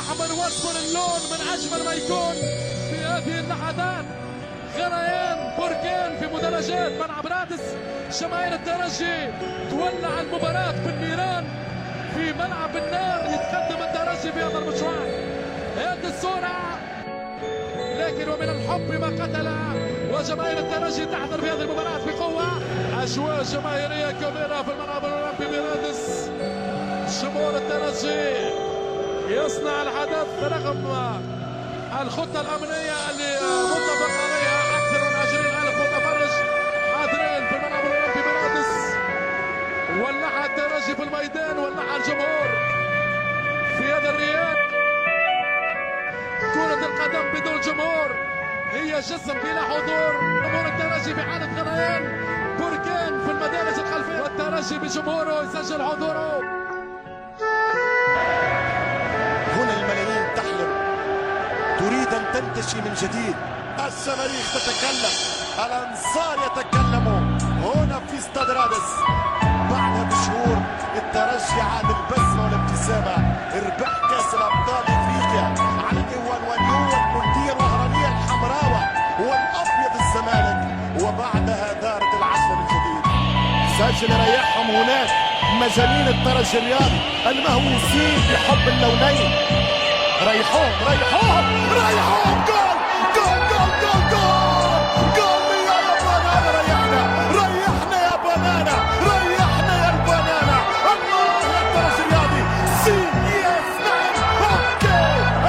أحمر وأصفر اللون من أجمل ما يكون في هذه اللحظات. غليان بركان في مدرجات ملعب رادس. جماهير الترجي تولع المباراة بالنيران في ملعب النار. يتقدم الترجي في هذا المشوار. هذه الصورة لكن ومن الحب ما قتل. وجماهير الترجي تحضر في هذه المباراة بقوة. أجواء جماهيرية كبيرة في الملعب الأولمبي برادس. جمهور الترجي يصنع الحدث رغم الخطة الأمنية اللي متفق عليها. أكثر من 20,000 متفرج حاضرين في الملعب الأولمبي برادس. ولع الترجي في الميدان، ولع الجمهور في هذا الرياض. كرة القدم بدون جمهور هي جسم بلا حضور. جمهور الترجي بحالة غليان بركان في المدارس الخلفية، والترجي بجمهوره يسجل حضوره. هنا الملايين تحلم، تريد أن تنتشي من جديد. الشماريخ تتكلم، الأنصار يتكلموا هنا في استاد رادس. بعدها بشهور الترجي عاد البسمة والابتسامة. ربح كأس الأبطال إفريقيا على إيوان ونيو والمندية الوهرانية الحمراوة والأبيض الزمالك. وبعدها دارت العشرة من جديد. سجل ريحهم هناك مجانين الترجي الرياضي المهووسين بحب اللونين. ريحوهم ريحوهم ريحوهم. جول جول جول جول جول جول يا بنانا. ريحنا يا بنانا، ريحنا يا البنانا. الله يا الترجي الرياضي. سي يس نعم اوكي.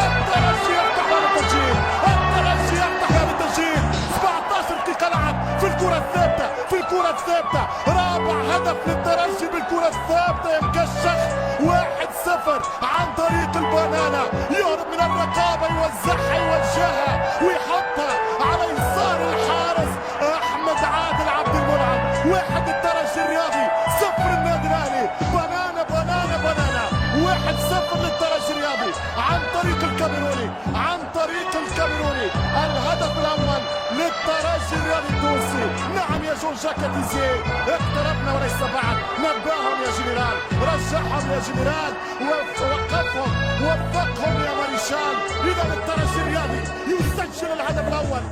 الترجي يفتح باب التسجيل، الترجي يفتح باب التسجيل. 17 دقيقة لعب في الكرة الثابتة، في الكرة الثابتة. رابع هدف للترجي بالكرة الثابتة يا مكشخ. 1-0 عن طريق البنانا. يهرب من الرقابة، يوزعها يوجهها ويحطها على يسار الحارس أحمد عادل عبد المنعم. 1 الترجي الرياضي، 0 النادي الأهلي. بنانا بنانا بنانا. 1-0 للترجي الرياضي عن طريق الكاميروني، عن طريق الكاميروني. الهدف الأول للترجي الرياضي التونسي. نعم يا جون جاكاتيزي، اقتربنا وليس بعد. نبههم يا جنرال، رجعهم يا جنرال، وقفهم، وفقهم يا ماريشال. إذا الترجي الرياضي يسجل الهدف الأول.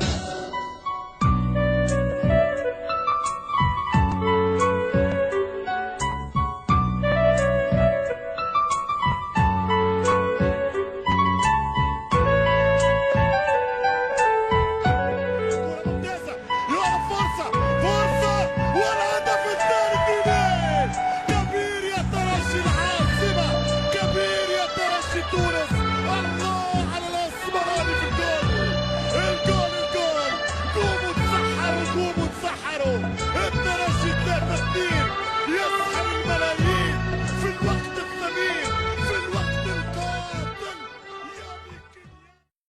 تونس. الله